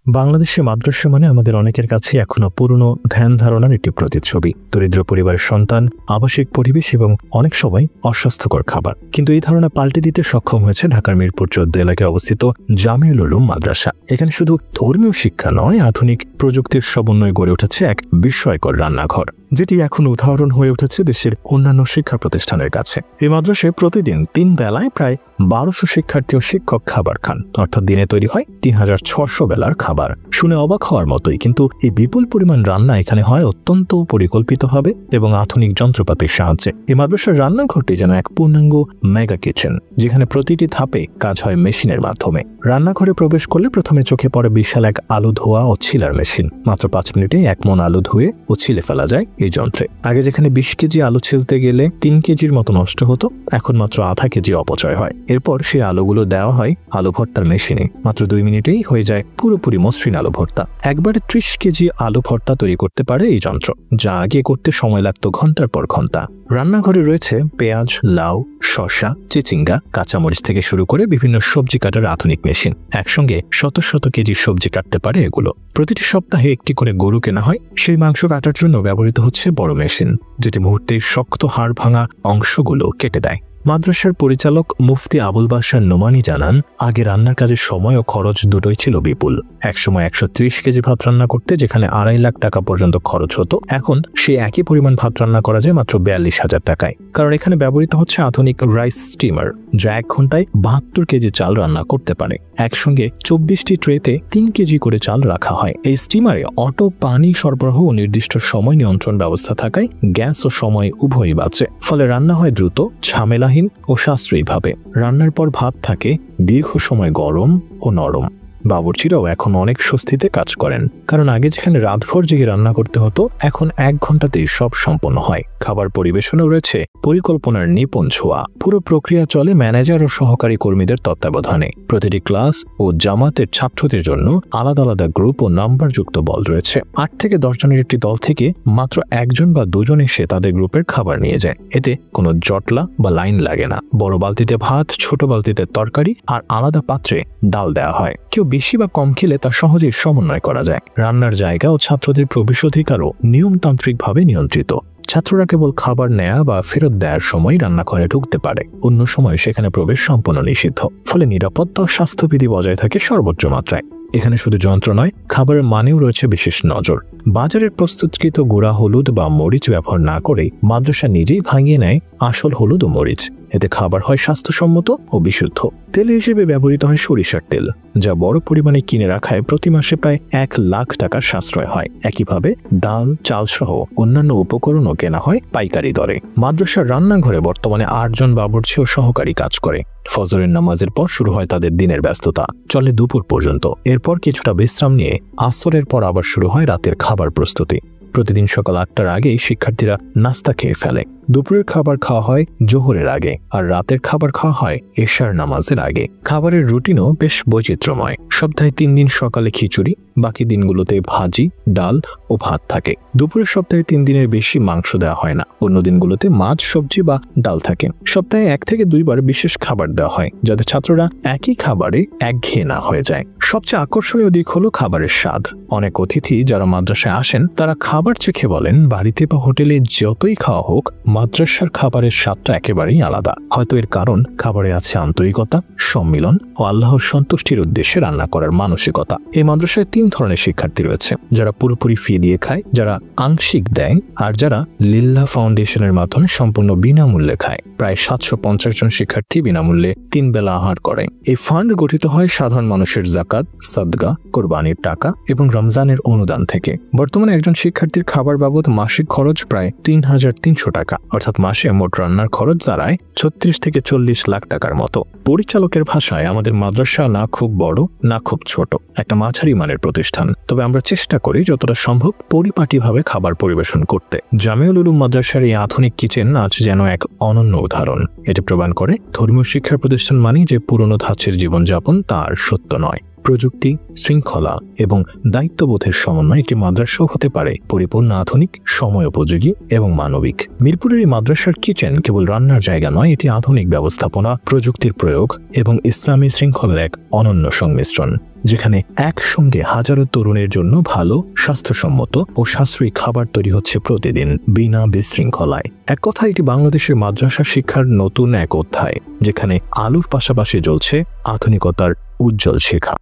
বাংলাদেশে মাদ্রাসা মানে আমাদের অনেকের কাছে এখনো পুরনো ধ্যান ধারণার একটি প্রতিচ্ছবি। দরিদ্র পরিবারের সন্তান, আবাসিক পরিবেশ এবং অনেক সময় অস্বাস্থ্যকর খাবার। কিন্তু এই ধারণা পাল্টে দিতে সক্ষম হয়েছে ঢাকার মিরপুর 14 এলাকায় অবস্থিত জামিউল উলুম মাদ্রাসা। এখানে শুধু ধর্মীয় শিক্ষা নয়, আধুনিক প্রযুক্তির সমন্বয়ে গড়ে উঠেছে এক বিস্ময়কর রান্নাঘর, যেটি এখন উদাহরণ হয়ে উঠেছে দেশের অন্যান্য শিক্ষা প্রতিষ্ঠানের কাছে। এই মাদ্রাসায় প্রতিদিন 3 বেলায় প্রায় 1200 শিক্ষার্থী ও শিক্ষক খাবার খান, অর্থাৎ দিনে তৈরি হয় 3600 বেলার খাবার। শুনে অবাক হওয়ার মতোই, কিন্তু এই বিপুল পরিমাণ রান্না এখানে হয় অত্যন্ত পরিকল্পিতভাবে এবং আধুনিক যন্ত্রপাতির সাহায্যে। এই মাদ্রাসার রান্নাঘরটি যেন এক পূর্ণাঙ্গ মেগা কিচেন, যেখানে প্রতিটি ধাপে কাজ হয় মেশিনের মাধ্যমে। রান্নাঘরে প্রবেশ করলে প্রথমে চোখে পড়ে বিশাল এক আলু ধোয়া ও ছিলার মেশিন। মাত্র 5 মিনিটে 1 মণ আলু ধুয়ে ও ছিলে ফেলা যায় এই যন্ত্রে। আগে যেখানে 20 কেজি আলু ছিলতে গেলে 3 কেজির মতো নষ্ট হতো, এখন মাত্র আধা কেজি অপচয় হয়। এরপর সেই আলুগুলো দেওয়া হয় আলু ভর্তার মেশিনে। মাত্র 2 মিনিটেই হয়ে যায় পুরোপুরি মসৃণ আলু ভর্তা। একবারে 30 কেজি আলু ভর্তা তৈরি করতে পারে এই যন্ত্র, যা আগে করতে সময় লাগতো ঘন্টার পর ঘন্টা। রান্নাঘরে রয়েছে পেঁয়াজ, লাউ, শসা, চিচিঙ্গা, কাঁচামরিচ থেকে শুরু করে বিভিন্ন সবজি কাটার আধুনিক মেশিন। একসঙ্গে শত শত কেজি সবজি কাটতে পারে এগুলো। প্রতিটি সপ্তাহে একটি করে গরু কেনা হয়। সেই মাংস কাটার জন্য ব্যবহৃত হচ্ছে বড় মেশিন, যেটি মুহূর্তে শক্ত হাড় ভাঙা অংশগুলো কেটে দেয়। মাদ্রাসার পরিচালক মুফতি আবুল বাশার নোমানি জানান, আগে রান্নার কাজের সময় ও খরচ দুটোই ছিল বিপুল। একসময় 130 কেজি ভাত রান্না করতে যেখানে 2.5 লাখ টাকা পর্যন্ত খরচ হতো, এখন সেই একই পরিমাণ ভাত রান্না করা যায় মাত্র 42,000 টাকায়। কারণ এখানে ব্যবহৃত হচ্ছে আধুনিক রাইস স্টিমার, যা 1 ঘন্টায় 72 কেজি চাল রান্না করতে পারে। একসঙ্গে 24টি ট্রেতে 3 কেজি করে চাল রাখা হয়। এই স্টিমারে অটো পানি সরবরাহ ও নির্দিষ্ট সময় নিয়ন্ত্রণ ব্যবস্থা থাকায় গ্যাস ও সময় উভয়ই বাঁচে। ফলে রান্না হয় দ্রুত, ঝামেলা ও সাশ্রয়ীভাবে। রান্নার পর ভাত থাকে দীর্ঘ সময় গরম ও নরম। বাবুর্চিরাও এখন অনেক স্বস্তিতে কাজ করেন, কারণ আগে যেখানে রাতভর জেগে রান্না করতে হতো, এখন 1 ঘন্টাতেই সব সম্পন্ন হয়। খাবার পরিবেশনও রয়েছে পরিকল্পনার নিপুণ ছোঁয়া। পুরো প্রক্রিয়া চলে ম্যানেজার ও সহকারী কর্মীদের তত্ত্বাবধানে। প্রতিটি ক্লাস ও জামাতের ছাত্রদের জন্য আলাদা আলাদা গ্রুপ ও নাম্বারযুক্ত বল রয়েছে। 8 থেকে 10 জনের একটি দল থেকে মাত্র 1 জন বা 2 জন এসে তাদের গ্রুপের খাবার নিয়ে যায়। এতে কোনো জটলা বা লাইন লাগে না। বড় বালতিতে ভাত, ছোট বালতিতে তরকারি আর আলাদা পাত্রে ডাল দেওয়া হয়। কেউ বেশি বা কম খেলে তা সহজেই সমন্বয় করা যায়। রান্নার জায়গা ও ছাত্রদের প্রবেশাধিকারও নিয়মতান্ত্রিকভাবে নিয়ন্ত্রিত। ছাত্ররা কেবল খাবার নেয়া বা ফেরত দেওয়ার সময় রান্নাঘরে ঢুকতে পারে, অন্য সময় সেখানে প্রবেশ সম্পূর্ণ নিষিদ্ধ। ফলে নিরাপত্তা ও স্বাস্থ্যবিধি বজায় থাকে সর্বোচ্চ মাত্রায়। এখানে শুধু যন্ত্র নয়, খাবারের মানেও রয়েছে বিশেষ নজর। বাজারের প্রস্তুতকৃত গুঁড়া হলুদ বা মরিচ ব্যবহার না করে মাদ্রাসা নিজেই ভাঙিয়ে নেয় আসল হলুদ ও মরিচ। এতে খাবার হয় স্বাস্থ্যসম্মত ও বিশুদ্ধ। তেল হিসেবে ব্যবহৃত হয় সরিষার তেল, যা বড় পরিমাণে কিনে রাখায় প্রতি মাসে প্রায় 1 লাখ টাকার সাশ্রয় হয়। একইভাবে ডাল, চাল সহ অন্যান্য উপকরণও কেনা হয় পাইকারি দরে। মাদ্রাসার রান্নাঘরে বর্তমানে 8 জন বাবুর্চি ও সহকারী কাজ করে। ফজরের নামাজের পর শুরু হয় তাদের দিনের ব্যস্ততা, চলে দুপুর পর্যন্ত। এরপর কিছুটা বিশ্রাম নিয়ে আসরের পর আবার শুরু হয় রাতের খাবার প্রস্তুতি। প্রতিদিন সকাল 8টার আগেই শিক্ষার্থীরা নাস্তা খেয়ে ফেলে। দুপুরের খাবার খাওয়া হয় জোহরের আগে, আর রাতের খাবার খাওয়া হয় এশার নামাজের আগে। খাবারের রুটিনও বেশ বৈচিত্র্যময়। সপ্তাহে 3 দিন সকালে খিচুড়ি, বাকি দিনগুলোতে ভাজি, ডাল ও ভাত থাকে। দুপুরের সপ্তাহে 3 দিনের বেশি মাংস দেওয়া হয় না, অন্য দিনগুলোতে মাছ, সবজি বা ডাল থাকে। সপ্তাহে 1 থেকে 2 বার বিশেষ খাবার দেওয়া হয়, যাতে ছাত্ররা একই খাবারে একঘেয়ে না হয়ে যায়। সবচেয়ে আকর্ষণীয় দিক হলো খাবারের স্বাদ। অনেক অতিথি যারা মাদ্রাসায় আসেন, তারা খাবার চেখে বলেন, বাড়িতে বা হোটেলে যতই খাওয়া হোক, মাদ্রাসার খাবারের স্বাদটা একেবারেই আলাদা। হয়তো এর কারণ খাবারে আছে আন্তরিকতা, সম্মিলন ও আল্লাহর সন্তুষ্টির উদ্দেশ্যে রান্না করার মানসিকতা। এই মাদ্রাসায় 3 ধরনের শিক্ষার্থী রয়েছে: যারা পুরোপুরি ফি দিয়ে খায়, যারা আংশিক দেয়, আর যারা লিল্লাহ ফাউন্ডেশনের মাধ্যমে সম্পূর্ণ বিনামূল্যে খায়। প্রায় 750 জন শিক্ষার্থী বিনামূল্যে 3 বেলা আহার করে। এই ফান্ড গঠিত হয় সাধারণ মানুষের যাকাত, সাদগা, কোরবানির টাকা এবং রমজানের অনুদান থেকে। বর্তমানে একজন শিক্ষার্থীর খাবার বাবদ মাসিক খরচ প্রায় 3300 টাকা, অর্থাৎ মাসে মোট রান্নার খরচ দাঁড়ায় 36 থেকে 40 লাখ টাকার মতো। পরিচালকের ভাষায়, আমাদের মাদ্রাসা না খুব বড় না খুব ছোট, একটা মাঝারি মানের প্রতিষ্ঠান। তবে আমরা চেষ্টা করি যতটা সম্ভব পরিপাটিভাবে খাবার পরিবেশন করতে। জামিউল উলুম মাদ্রাসার এই আধুনিক কিচেন আজ যেন এক অনন্য উদাহরণ। এটি প্রমাণ করে ধর্মীয় শিক্ষা প্রতিষ্ঠান মানেই যে পুরনো ধাঁচের জীবনযাপন তা আর সত্য নয়। প্রযুক্তি, শৃঙ্খলা এবং দায়িত্ববোধের সমন্বয়ে একটি মাদ্রাসাও হতে পারে পরিপূর্ণ আধুনিক, সময় উপযোগী এবং মানবিক। মিরপুরের এই মাদ্রাসার কিচেন কেবল রান্নার জায়গা নয়, এটি আধুনিক ব্যবস্থাপনা, প্রযুক্তির প্রয়োগ এবং ইসলামী শৃঙ্খলার এক অনন্য সংমিশ্রণ। যেখানে একসঙ্গে হাজারো তরুণের জন্য ভালো, স্বাস্থ্যসম্মত ও সাশ্রয়ী খাবার তৈরি হচ্ছে প্রতিদিন বিনা বিশৃঙ্খলায়। এক কথায় এটি বাংলাদেশের মাদ্রাসা শিক্ষার নতুন এক অধ্যায়, যেখানে আলোর পাশাপাশি জ্বলছে আধুনিকতার উজ্জ্বল শিখা।